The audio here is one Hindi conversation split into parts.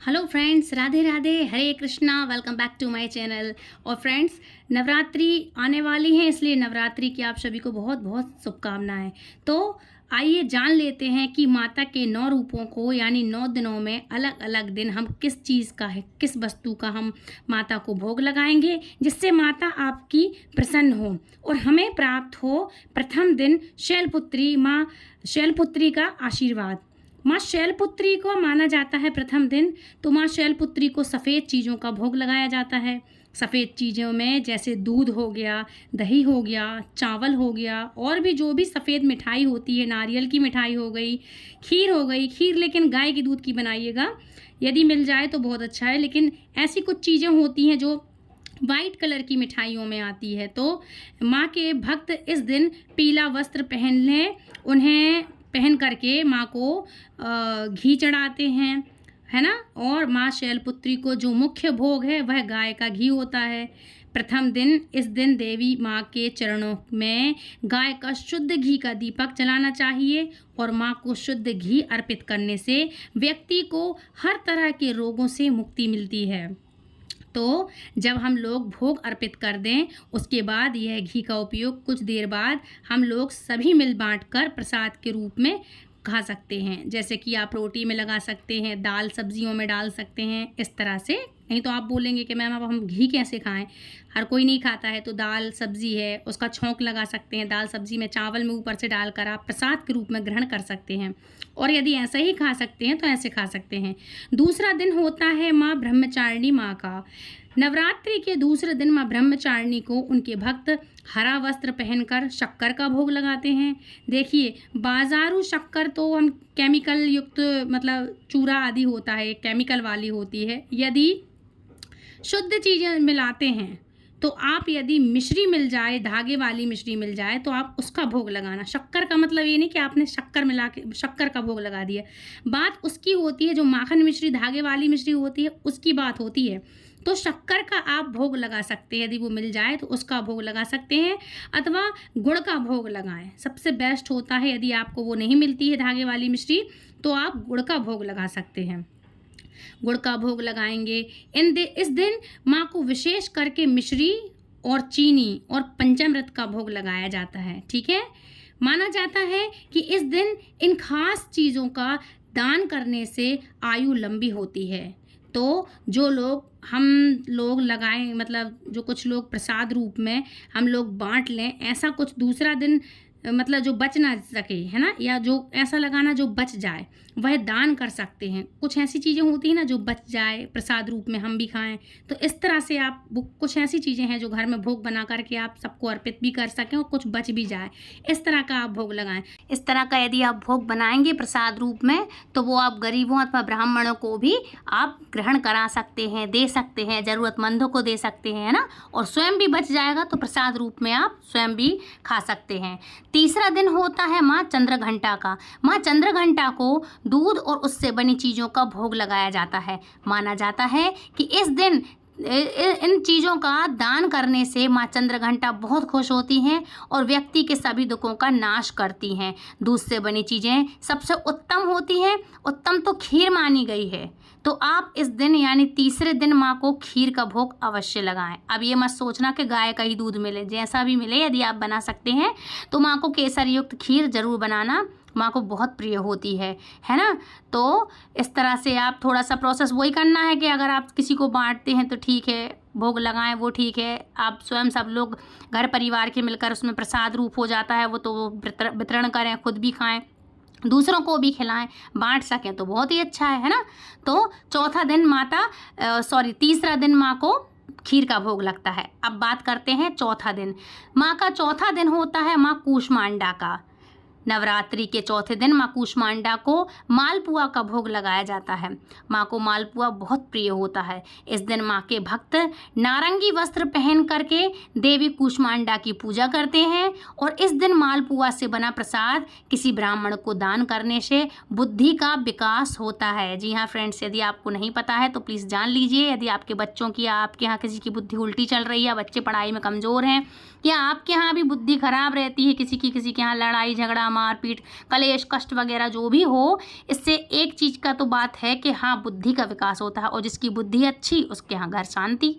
Hello friends, Radhe Radhe, Hare Krishna. Welcome back to my channel. और फ्रेंड्स, नवरात्रि आने वाली है, इसलिए नवरात्रि की आप सभी को बहुत बहुत शुभकामनाएं। तो आइए जान लेते हैं कि माता के 9 रूपों को, यानी 9 दिनों में अलग अलग दिन हम किस चीज़ का है, किस वस्तु का हम माता को भोग लगाएंगे, जिससे माता आपकी प्रसन्न हो और हमें प्राप्त हो प्रथम दिन शैलपुत्री, माँ शैलपुत्री का आशीर्वाद। माँ शैलपुत्री को माना जाता है प्रथम दिन, तो माँ शैलपुत्री को सफ़ेद चीज़ों का भोग लगाया जाता है। सफ़ेद चीज़ों में जैसे दूध हो गया, दही हो गया, चावल हो गया, और भी जो भी सफ़ेद मिठाई होती है, नारियल की मिठाई हो गई, खीर हो गई। खीर लेकिन गाय के दूध की बनाइएगा, यदि मिल जाए तो बहुत अच्छा है। लेकिन ऐसी कुछ चीज़ें होती हैं जो वाइट कलर की मिठाइयों में आती है। तो माँ के भक्त इस दिन पीला वस्त्र पहन लें, उन्हें पहन करके माँ को घी चढ़ाते हैं, है ना। और माँ शैलपुत्री को जो मुख्य भोग है वह गाय का घी होता है। प्रथम दिन, इस दिन देवी माँ के चरणों में गाय का शुद्ध घी का दीपक जलाना चाहिए, और माँ को शुद्ध घी अर्पित करने से व्यक्ति को हर तरह के रोगों से मुक्ति मिलती है। तो जब हम लोग भोग अर्पित कर दें, उसके बाद यह घी का उपयोग कुछ देर बाद हम लोग सभी मिल बांट कर प्रसाद के रूप में खा सकते हैं। जैसे कि आप रोटी में लगा सकते हैं, दाल सब्जियों में डाल सकते हैं, इस तरह से। नहीं तो आप बोलेंगे कि मैम अब हम घी कैसे खाएं, हर कोई नहीं खाता है। तो दाल सब्जी है, उसका छौंक लगा सकते हैं, दाल सब्जी में चावल में ऊपर से डालकर आप प्रसाद के रूप में ग्रहण कर सकते हैं। और यदि ऐसा ही खा सकते हैं तो ऐसे खा सकते हैं। दूसरा दिन होता है माँ ब्रह्मचारिणी माँ का। नवरात्रि के दूसरे दिन माँ ब्रह्मचारिणी को उनके भक्त हरा वस्त्र पहनकर शक्कर का भोग लगाते हैं। देखिए, बाजारू शक्कर तो हम केमिकल युक्त, मतलब चूरा आदि होता है, केमिकल वाली होती है। यदि शुद्ध चीज़ें मिलाते हैं तो आप, यदि मिश्री मिल जाए, धागे वाली मिश्री मिल जाए, तो आप उसका भोग लगाना। शक्कर का मतलब ये नहीं कि आपने शक्कर मिला के शक्कर का भोग लगा दिया। बात उसकी होती है जो माखन मिश्री, धागे वाली मिश्री होती है, उसकी बात होती है। तो शक्कर का आप भोग लगा सकते हैं, यदि वो मिल जाए तो उसका भोग लगा सकते हैं, अथवा गुड़ का भोग लगाएं। सबसे बेस्ट होता है, यदि आपको वो नहीं मिलती है धागे वाली मिश्री, तो आप गुड़ का भोग लगा सकते हैं। गुड़ का भोग लगाएंगे। इस दिन माँ को विशेष करके मिश्री और चीनी और पंचामृत का भोग लगाया जाता है। ठीक है। माना जाता है कि इस दिन इन खास चीज़ों का दान करने से आयु लंबी होती है। तो जो लोग हम लोग लगाएं, मतलब जो कुछ लोग प्रसाद रूप में हम लोग बांट लें, ऐसा कुछ दूसरा दिन मतलब जो बच ना सके, है ना, या जो ऐसा लगाना जो बच जाए, वह दान कर सकते हैं। कुछ ऐसी चीज़ें होती हैं ना जो बच जाए, प्रसाद रूप में हम भी खाएं। तो इस तरह से आप कुछ ऐसी चीज़ें हैं जो घर में भोग बना करके आप सबको अर्पित भी कर सकें और कुछ बच भी जाए, इस तरह का आप भोग लगाएं। इस तरह का यदि आप भोग बनाएंगे प्रसाद रूप में, तो वो आप गरीबों अथवा ब्राह्मणों को भी आप ग्रहण करा सकते हैं, दे सकते हैं, ज़रूरतमंदों को दे सकते हैं, है ना। और स्वयं भी बच जाएगा तो प्रसाद रूप में आप स्वयं भी खा सकते हैं। तीसरा दिन होता है माँ चंद्रघंटा का। माँ चंद्रघंटा को दूध और उससे बनी चीज़ों का भोग लगाया जाता है। माना जाता है कि इस दिन इन चीज़ों का दान करने से माँ चंद्रघंटा बहुत खुश होती हैं और व्यक्ति के सभी दुखों का नाश करती हैं। दूध से बनी चीज़ें सबसे उत्तम होती हैं, उत्तम तो खीर मानी गई है। तो आप इस दिन, यानी तीसरे दिन, माँ को खीर का भोग अवश्य लगाएं। अब ये मत सोचना कि गाय का ही दूध मिले, जैसा भी मिले यदि आप बना सकते हैं तो माँ को केसर युक्त खीर ज़रूर बनाना, माँ को बहुत प्रिय होती है ना। तो इस तरह से आप थोड़ा सा प्रोसेस वही करना है कि अगर आप किसी को बांटते हैं तो ठीक है, भोग लगाएं, वो ठीक है। आप स्वयं सब लोग घर परिवार के मिलकर उसमें प्रसाद रूप हो जाता है वो, तो वितरण करें, खुद भी खाएं, दूसरों को भी खिलाएं, बांट सकें तो बहुत ही अच्छा है ना। तो तीसरा दिन माँ को खीर का भोग लगता है। अब बात करते हैं चौथा दिन। माँ का चौथा दिन होता है माँ कूष्मांडा का। नवरात्रि के चौथे दिन माँ कूष्मांडा को मालपुआ का भोग लगाया जाता है। माँ को मालपुआ बहुत प्रिय होता है। इस दिन माँ के भक्त नारंगी वस्त्र पहन करके देवी कूष्मांडा की पूजा करते हैं, और इस दिन मालपुआ से बना प्रसाद किसी ब्राह्मण को दान करने से बुद्धि का विकास होता है। जी हाँ फ्रेंड्स, यदि आपको नहीं पता है तो प्लीज़ जान लीजिए। यदि आपके बच्चों की या आपके यहाँ किसी की बुद्धि उल्टी चल रही है, बच्चे पढ़ाई में कमज़ोर हैं, या आपके यहाँ भी बुद्धि खराब रहती है, किसी के यहाँ लड़ाई झगड़ा मारपीट, कलेश, कष्ट वगैरह जो भी हो, इससे एक चीज़ का तो बात है कि हाँ, बुद्धि का विकास होता है, और जिसकी बुद्धि अच्छी उसके यहाँ घर शांति।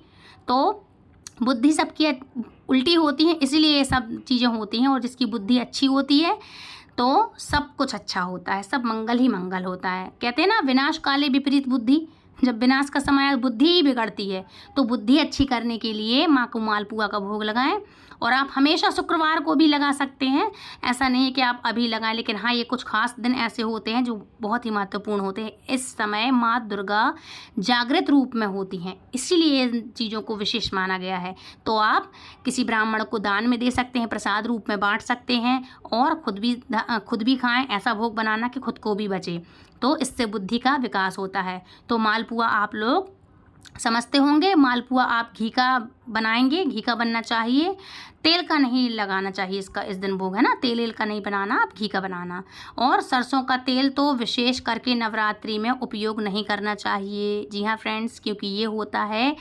तो बुद्धि सबकी उल्टी होती है, इसीलिए ये सब चीज़ें होती हैं, और जिसकी बुद्धि अच्छी होती है तो सब कुछ अच्छा होता है, सब मंगल ही मंगल होता है। कहते हैं ना, विनाश काले विपरीत बुद्धि, जब विनाश का समय आए बुद्धि ही बिगड़ती है। तो बुद्धि अच्छी करने के लिए माँ को मालपुआ का भोग लगाएं, और आप हमेशा शुक्रवार को भी लगा सकते हैं, ऐसा नहीं है कि आप अभी लगाएं, लेकिन हाँ, ये कुछ खास दिन ऐसे होते हैं जो बहुत ही महत्वपूर्ण होते हैं। इस समय माँ दुर्गा जागृत रूप में होती हैं, इसीलिए इन चीज़ों को विशेष माना गया है। तो आप किसी ब्राह्मण को दान में दे सकते हैं, प्रसाद रूप में बांट सकते हैं, और खुद भी खाएं। ऐसा भोग बनाना कि खुद को भी बचे, तो इससे बुद्धि का विकास होता है। तो मालपुआ आप लोग समझते होंगे, मालपुआ आप घी का बनाएंगे, घी का बनना चाहिए, तेल का नहीं लगाना चाहिए। इसका इस दिन भोग है ना, तेल का नहीं बनाना, आप घी का बनाना। और सरसों का तेल तो विशेष करके नवरात्रि में उपयोग नहीं करना चाहिए। जी हाँ फ्रेंड्स, क्योंकि ये होता है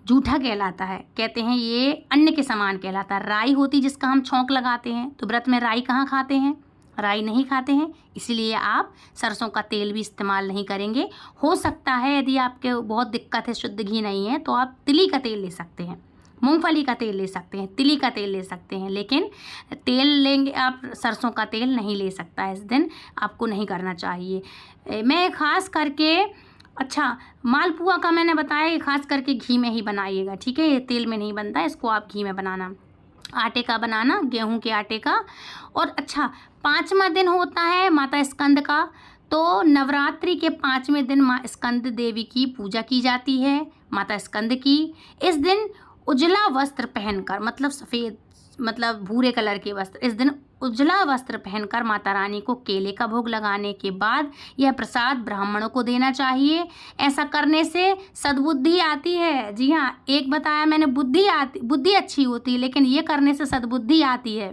जूठा कहलाता है, कहते हैं ये अन्न के समान कहलाता है। राई होती जिसका हम छौंक लगाते हैं, तो व्रत में राई कहाँ खाते हैं, राई नहीं खाते हैं, इसीलिए आप सरसों का तेल भी इस्तेमाल नहीं करेंगे। हो सकता है यदि आपके बहुत दिक्कत है, शुद्ध घी नहीं है, तो आप तिली का तेल ले सकते हैं, मूंगफली का तेल ले सकते हैं, तिली का तेल ले सकते हैं, लेकिन तेल लेंगे आप, सरसों का तेल नहीं ले सकता है। इस दिन आपको नहीं करना चाहिए। मैं खास करके अच्छा, मालपुआ का मैंने बताया कि खास करके घी में ही बनाइएगा, ठीक है, ये तेल में नहीं बनता, इसको आप घी में बनाना। आटे का बनाना, गेहूं के आटे का। और अच्छा, 5वां दिन होता है माता स्कंद का, तो नवरात्रि के 5वें दिन माँ स्कंद देवी की पूजा की जाती है, माता स्कंद की। इस दिन उजला वस्त्र पहनकर, मतलब सफ़ेद, मतलब भूरे कलर के वस्त्र, इस दिन उजला वस्त्र पहनकर माता रानी को केले का भोग लगाने के बाद यह प्रसाद ब्राह्मणों को देना चाहिए। ऐसा करने से सद्बुद्धि आती है। जी हाँ, एक बताया मैंने, बुद्धि अच्छी होती है, लेकिन ये करने से सद्बुद्धि आती है।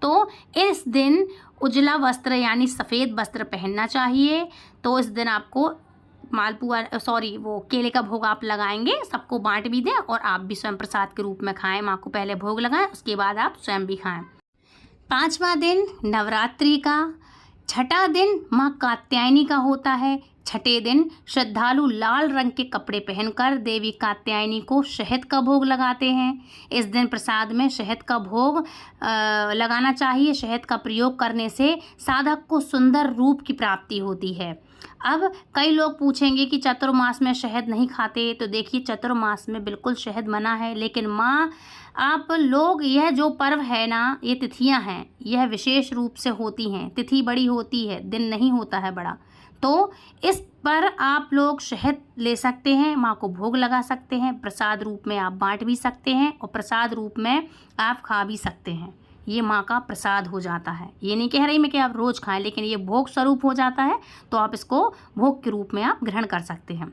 तो इस दिन उजला वस्त्र यानी सफ़ेद वस्त्र पहनना चाहिए। तो इस दिन आपको मालपुआ वो केले का भोग आप लगाएंगे, सबको बांट भी दें, और आप भी स्वयं प्रसाद के रूप में खाएं। माँ को पहले भोग लगाएं, उसके बाद आप स्वयं भी खाएं। 5वां दिन नवरात्रि का, छठा दिन माँ कात्यायनी का होता है। छठे दिन श्रद्धालु लाल रंग के कपड़े पहनकर देवी कात्यायनी को शहद का भोग लगाते हैं। इस दिन प्रसाद में शहद का भोग लगाना चाहिए। शहद का प्रयोग करने से साधक को सुंदर रूप की प्राप्ति होती है। अब कई लोग पूछेंगे कि चतुर्मास में शहद नहीं खाते, तो देखिए चतुर्मास में बिल्कुल शहद मना है, लेकिन माँ आप लोग, यह जो पर्व है ना, ये तिथियां हैं, यह विशेष रूप से होती हैं। तिथि बड़ी होती है, दिन नहीं होता है बड़ा, तो इस पर आप लोग शहद ले सकते हैं, माँ को भोग लगा सकते हैं, प्रसाद रूप में आप बांट भी सकते हैं, और प्रसाद रूप में आप खा भी सकते हैं। ये माँ का प्रसाद हो जाता है। ये नहीं कह रही मैं कि आप रोज़ खाएं, लेकिन ये भोग स्वरूप हो जाता है, तो आप इसको भोग के रूप में आप ग्रहण कर सकते हैं।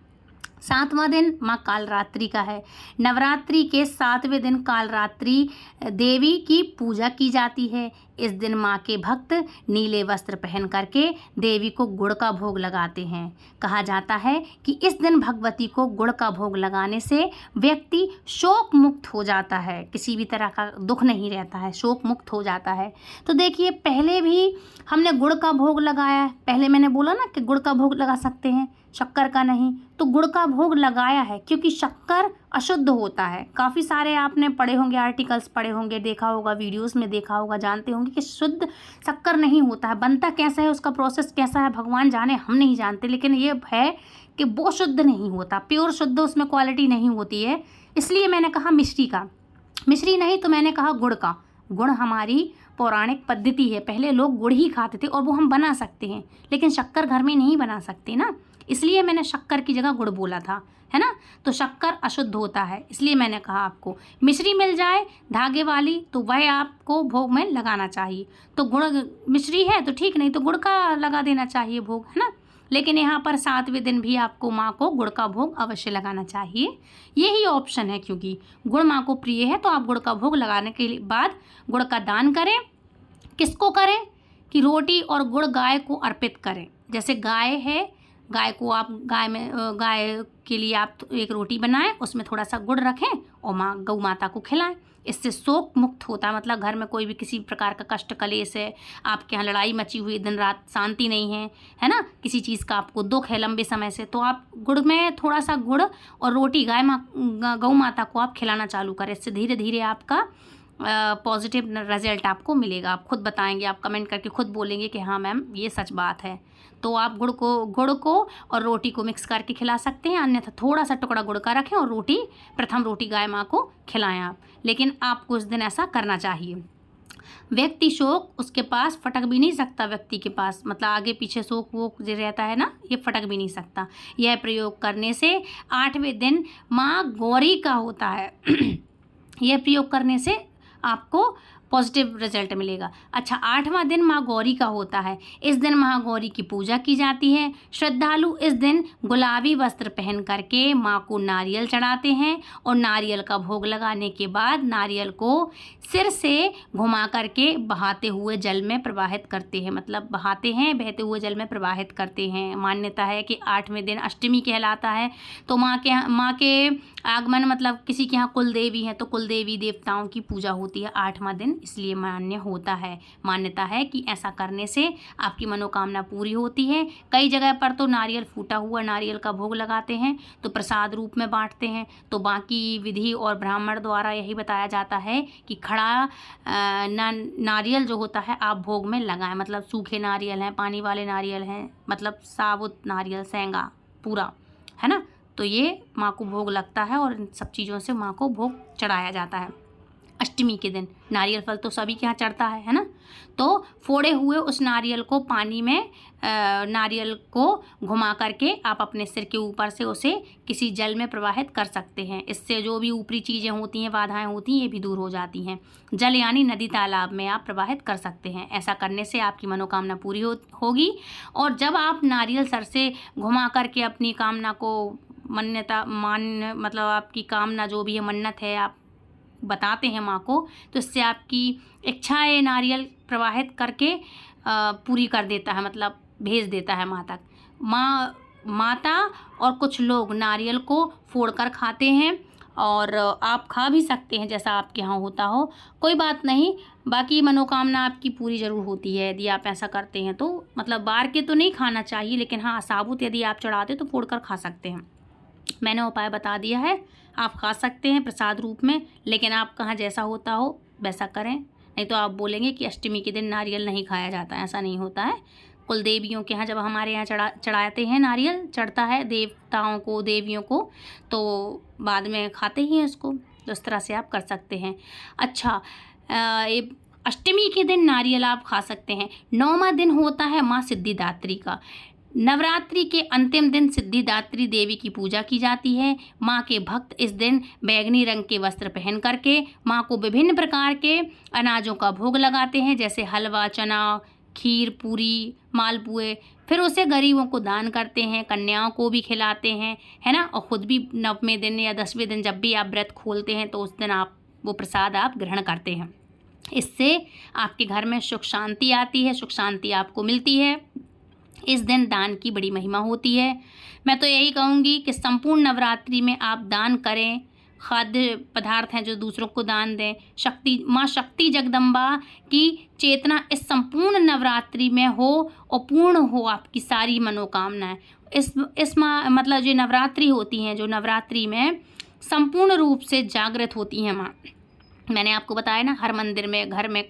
7वां दिन माँ कालरात्रि का है। नवरात्रि के 7वें दिन कालरात्रि देवी की पूजा की जाती है। इस दिन माँ के भक्त नीले वस्त्र पहन करके देवी को गुड़ का भोग लगाते हैं। कहा जाता है कि इस दिन भगवती को गुड़ का भोग लगाने से व्यक्ति शोक मुक्त हो जाता है, किसी भी तरह का दुख नहीं रहता है, शोक मुक्त हो जाता है। तो देखिए, पहले भी हमने गुड़ का भोग लगाया है, पहले मैंने बोला ना कि गुड़ का भोग लगा सकते हैं, शक्कर का नहीं, तो गुड़ का भोग लगाया है, क्योंकि शक्कर अशुद्ध होता है। काफ़ी सारे आपने पढ़े होंगे, आर्टिकल्स पढ़े होंगे, देखा होगा, वीडियोस में देखा होगा, जानते होंगे कि शुद्ध शक्कर नहीं होता है। बनता कैसा है, उसका प्रोसेस कैसा है, भगवान जाने, हम नहीं जानते, लेकिन ये है कि वो शुद्ध नहीं होता, प्योर शुद्ध उसमें क्वालिटी नहीं होती है। इसलिए मैंने कहा मिश्री का, मिश्री नहीं तो मैंने कहा गुड़ का। गुड़ हमारी पौराणिक पद्धति है, पहले लोग गुड़ ही खाते थे, और वो हम बना सकते हैं, लेकिन शक्कर घर में नहीं बना सकते ना, इसलिए मैंने शक्कर की जगह गुड़ बोला था, है ना। तो शक्कर अशुद्ध होता है, इसलिए मैंने कहा आपको मिश्री मिल जाए धागे वाली, तो वह आपको भोग में लगाना चाहिए। तो गुड़ मिश्री है तो ठीक, नहीं तो गुड़ का लगा देना चाहिए भोग, है ना। लेकिन यहाँ पर 7वें दिन भी आपको माँ को गुड़ का भोग अवश्य लगाना चाहिए। यही ऑप्शन है, क्योंकि गुड़ माँ को प्रिय है, तो आप गुड़ का भोग लगाने के बाद गुड़ का दान करें। किसको करें कि रोटी और गुड़ गाय को अर्पित करें। जैसे गाय है, गाय को आप गाय के लिए आप एक रोटी बनाएं, उसमें थोड़ा सा गुड़ रखें और गौ माता को खिलाएं। इससे शोक मुक्त होता है, मतलब घर में कोई भी किसी प्रकार का कष्ट कलेश है, आपके यहाँ लड़ाई मची हुई, दिन रात शांति नहीं है ना, किसी चीज़ का आपको दुख है लंबे समय से, तो आप गुड़ में थोड़ा सा गुड़ और रोटी गौ माता को आप खिलाना चालू करें। इससे धीरे धीरे आपका पॉजिटिव रिजल्ट आपको मिलेगा। आप खुद बताएंगे, आप कमेंट करके खुद बोलेंगे कि हाँ मैम ये सच बात है। तो आप गुड़ को और रोटी को मिक्स करके खिला सकते हैं, अन्यथा थोड़ा सा टुकड़ा गुड़ का रखें और प्रथम रोटी गाय माँ को खिलाएं आप। लेकिन आपको उस दिन ऐसा करना चाहिए। व्यक्ति शोक उसके पास फटक भी नहीं सकता, व्यक्ति के पास मतलब आगे पीछे शोक वो जो रहता है ना, ये फटक भी नहीं सकता। यह प्रयोग करने से 8वें दिन माँ गौरी का होता है। यह प्रयोग करने से आपको पॉजिटिव रिजल्ट मिलेगा। अच्छा, 8वां दिन माँ गौरी का होता है। इस दिन माँ गौरी की पूजा की जाती है। श्रद्धालु इस दिन गुलाबी वस्त्र पहन करके माँ को नारियल चढ़ाते हैं और नारियल का भोग लगाने के बाद नारियल को सिर से घुमा करके बहाते हुए जल में प्रवाहित करते हैं, मतलब बहाते हैं, बहते हुए जल में प्रवाहित करते हैं। मान्यता है कि 8वें दिन अष्टमी कहलाता है। तो माँ के आगमन मतलब किसी के यहाँ कुल देवी है तो कुल देवी देवताओं की पूजा होती है 8वां दिन, इसलिए मान्यता है कि ऐसा करने से आपकी मनोकामना पूरी होती है। कई जगह पर तो नारियल फूटा हुआ नारियल का भोग लगाते हैं तो प्रसाद रूप में बांटते हैं। तो बाकी विधि और ब्राह्मण द्वारा यही बताया जाता है कि खड़ा नारियल जो होता है आप भोग में लगाएं, मतलब सूखे नारियल हैं, पानी वाले नारियल हैं, मतलब साबुत नारियल सेंगा पूरा, है ना। तो ये माँ को भोग लगता है और इन सब चीज़ों से माँ को भोग चढ़ाया जाता है। अष्टमी के दिन नारियल फल तो सभी के यहाँ चढ़ता है ना। तो फोड़े हुए उस नारियल को पानी में नारियल को घुमा करके आप अपने सिर के ऊपर से उसे किसी जल में प्रवाहित कर सकते हैं। इससे जो भी ऊपरी चीज़ें होती हैं, बाधाएं होती हैं, ये भी दूर हो जाती हैं। जल यानी नदी तालाब में आप प्रवाहित कर सकते हैं। ऐसा करने से आपकी मनोकामना पूरी होगी। और जब आप नारियल सर से घुमा करके अपनी कामना को मतलब आपकी कामना जो भी है, मन्नत है, आप बताते हैं माँ को, तो इससे आपकी इच्छाएं नारियल प्रवाहित करके पूरी कर देता है, मतलब भेज देता है माँ तक। माता और कुछ लोग नारियल को फोड़कर खाते हैं और आप खा भी सकते हैं, जैसा आपके यहाँ होता हो, कोई बात नहीं। बाकी मनोकामना आपकी पूरी ज़रूर होती है यदि आप ऐसा करते हैं तो। मतलब बार के तो नहीं खाना चाहिए, लेकिन हाँ साबुत यदि आप चढ़ाते तो फोड़कर खा सकते हैं। मैंने उपाय बता दिया है, आप खा सकते हैं प्रसाद रूप में, लेकिन आप कहाँ जैसा होता हो वैसा करें, नहीं तो आप बोलेंगे कि अष्टमी के दिन नारियल नहीं खाया जाता। ऐसा नहीं होता है। कुल देवियों के यहाँ जब हमारे यहाँ चढ़ाते हैं, नारियल चढ़ता है देवताओं को, देवियों को, तो बाद में खाते ही हैं उसको। तो इस तरह से आप कर सकते हैं। अच्छा, अष्टमी के दिन नारियल आप खा सकते हैं। 9वां दिन होता है माँ सिद्धिदात्री का। नवरात्रि के अंतिम दिन सिद्धिदात्री देवी की पूजा की जाती है। माँ के भक्त इस दिन बैंगनी रंग के वस्त्र पहन करके माँ को विभिन्न प्रकार के अनाजों का भोग लगाते हैं, जैसे हलवा, चना, खीर, पूरी, मालपुए। फिर उसे गरीबों को दान करते हैं, कन्याओं को भी खिलाते हैं, है ना। और ख़ुद भी 9वें दिन या 10वें दिन जब भी आप व्रत खोलते हैं तो उस दिन आप वो प्रसाद आप ग्रहण करते हैं। इससे आपके घर में सुख शांति आती है, सुख शांति आपको मिलती है। इस दिन दान की बड़ी महिमा होती है। मैं तो यही कहूँगी कि संपूर्ण नवरात्रि में आप दान करें, खाद्य पदार्थ हैं जो दूसरों को दान दें। माँ शक्ति जगदम्बा की चेतना इस संपूर्ण नवरात्रि में हो और पूर्ण हो आपकी सारी मनोकामनाएं। इस मतलब जो नवरात्रि होती हैं, जो नवरात्रि में संपूर्ण रूप से जागृत होती हैं माँ। मैंने आपको बताया ना, हर मंदिर में, घर में,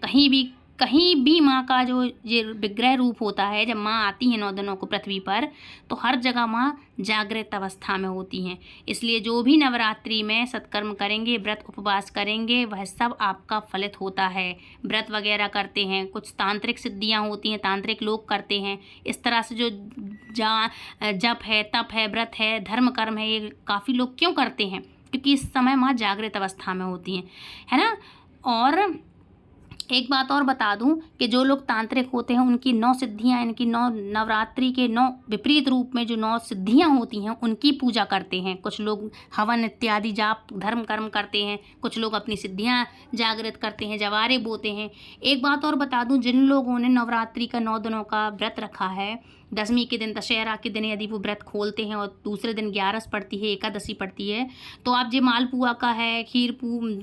कहीं भी माँ का जो ये विग्रह रूप होता है, जब माँ आती हैं 9 दिनों को पृथ्वी पर, तो हर जगह माँ जागृत अवस्था में होती हैं। इसलिए जो भी नवरात्रि में सत्कर्म करेंगे, व्रत उपवास करेंगे, वह सब आपका फलित होता है। व्रत वगैरह करते हैं, कुछ तांत्रिक सिद्धियाँ होती हैं, तांत्रिक लोग करते हैं। इस तरह से जो जप है, तप है, व्रत है, धर्म कर्म है, ये काफ़ी लोग क्यों करते हैं? क्योंकि इस समय माँ जागृत अवस्था में होती हैं, है ना। और एक बात और बता दूं कि जो लोग तांत्रिक होते हैं उनकी 9 सिद्धियां, इनकी 9 नवरात्रि के 9 विपरीत रूप में जो 9 सिद्धियां होती हैं उनकी पूजा करते हैं। कुछ लोग हवन इत्यादि जाप धर्म कर्म करते हैं, कुछ लोग अपनी सिद्धियां जागृत करते हैं, जवारे बोते हैं। एक बात और बता दूं, जिन लोगों ने नवरात्रि का 9 दिनों का व्रत रखा है दशमी के दिन, दशहरा के दिन यदि वो व्रत खोलते हैं और दूसरे दिन 11 पड़ती है, एकादशी पड़ती है, तो आप जो मालपुआ का है, खीर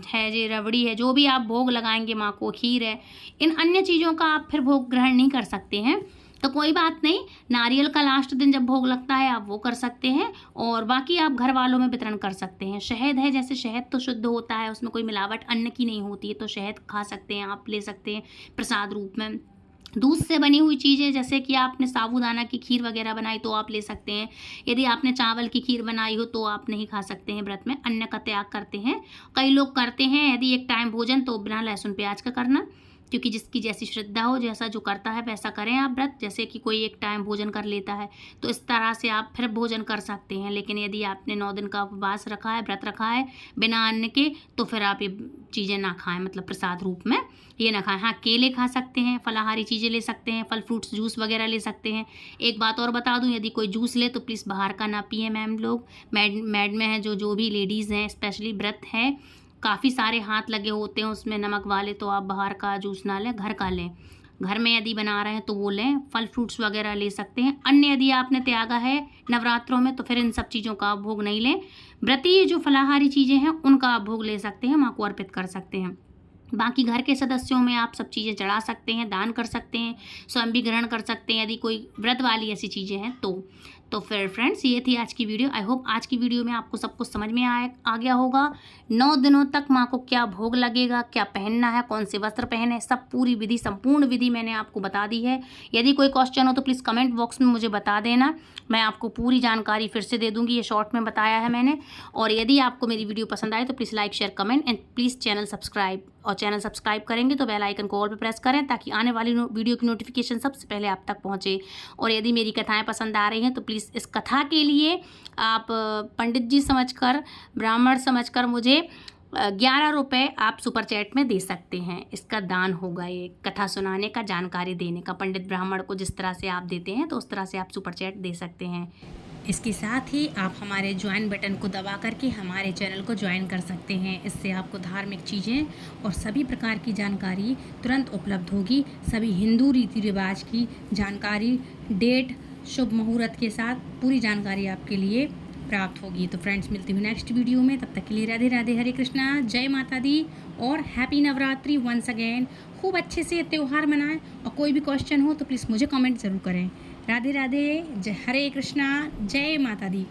है, जो रबड़ी है, जो भी आप भोग लगाएंगे माँ को, खीर है, इन अन्य चीज़ों का आप फिर भोग ग्रहण नहीं कर सकते हैं। तो कोई बात नहीं, नारियल का लास्ट दिन जब भोग लगता है आप वो कर सकते हैं, और बाकी आप घर वालों में वितरण कर सकते हैं। शहद है, जैसे शहद तो शुद्ध होता है, उसमें कोई मिलावट अन्न की नहीं होती है, तो शहद खा सकते हैं, आप ले सकते हैं प्रसाद रूप में। दूध से बनी हुई चीज़ें, जैसे कि आपने साबूदाना की खीर वगैरह बनाई तो आप ले सकते हैं। यदि आपने चावल की खीर बनाई हो तो आप नहीं खा सकते हैं, व्रत में अन्न का त्याग करते हैं। कई लोग करते हैं यदि एक टाइम भोजन, तो बिना लहसुन प्याज का करना, क्योंकि जिसकी जैसी श्रद्धा हो, जैसा जो करता है वैसा करें आप व्रत। जैसे कि कोई एक टाइम भोजन कर लेता है तो इस तरह से आप फिर भोजन कर सकते हैं। लेकिन यदि आपने 9 दिन का उपवास रखा है, व्रत रखा है बिना अन्न के, तो फिर आप ये चीज़ें ना खाएं, मतलब प्रसाद रूप में ये ना खाएं। हाँ, केले खा सकते हैं, फलाहारी चीज़ें ले सकते हैं, फल फ्रूट्स जूस वगैरह ले सकते हैं। एक बात और बता दूं, यदि कोई जूस ले तो प्लीज़ बाहर का ना पिए मैम लोग। मैड में है जो भी लेडीज़ हैं, स्पेशली व्रत है, काफ़ी सारे हाथ लगे होते हैं उसमें नमक वाले, तो आप बाहर का जूस ना लें, घर का लें। घर में यदि बना रहे हैं तो वो लें। फल फ्रूट्स वगैरह ले सकते हैं। अन्य यदि आपने त्यागा है नवरात्रों में तो फिर इन सब चीज़ों का आप भोग नहीं लें। व्रती जो फलाहारी चीज़ें हैं उनका आप भोग ले सकते हैं, माँ को अर्पित कर सकते हैं। बाकी घर के सदस्यों में आप सब चीज़ें चढ़ा सकते हैं, दान कर सकते हैं, स्वयं भी ग्रहण कर सकते हैं यदि कोई व्रत वाली ऐसी चीज़ें हैं तो फिर फ्रेंड्स, ये थी आज की वीडियो। आई होप आज की वीडियो में आपको सब कुछ समझ में आ गया होगा। 9 दिनों तक माँ को क्या भोग लगेगा, क्या पहनना है, कौन से वस्त्र पहने, सब पूरी विधि, संपूर्ण विधि मैंने आपको बता दी है। यदि कोई क्वेश्चन हो तो प्लीज़ कमेंट बॉक्स में मुझे बता देना, मैं आपको पूरी जानकारी फिर से दे दूँगी। ये शॉर्ट में बताया है मैंने। और यदि आपको मेरी वीडियो पसंद आए तो please like, share, comment and please channel subscribe. और चैनल सब्सक्राइब करेंगे तो बेल आइकन को ऑल पे प्रेस करें, ताकि आने वाली वीडियो की नोटिफिकेशन सबसे पहले आप तक पहुंचे। और यदि मेरी कथाएं पसंद आ रही हैं तो प्लीज़ इस कथा के लिए आप पंडित जी समझकर, ब्राह्मण समझकर मुझे 11 रुपये आप सुपर चैट में दे सकते हैं। इसका दान होगा, ये कथा सुनाने का, जानकारी देने का। पंडित ब्राह्मण को जिस तरह से आप देते हैं तो उस तरह से आप सुपर चैट दे सकते हैं। इसके साथ ही आप हमारे ज्वाइन बटन को दबा करके हमारे चैनल को ज्वाइन कर सकते हैं। इससे आपको धार्मिक चीज़ें और सभी प्रकार की जानकारी तुरंत उपलब्ध होगी। सभी हिंदू रीति रिवाज की जानकारी, डेट, शुभ मुहूर्त के साथ पूरी जानकारी आपके लिए प्राप्त होगी। तो फ्रेंड्स, मिलती हूँ नेक्स्ट वीडियो में। तब तक के लिए राधे राधे, हरे कृष्णा, जय माता दी और हैप्पी नवरात्रि वंस अगेन। खूब अच्छे से त्यौहार मनाएं। और कोई भी क्वेश्चन हो तो प्लीज़ मुझे कमेंट ज़रूर करें। राधे राधे, जय हरे कृष्णा, जय माता दी।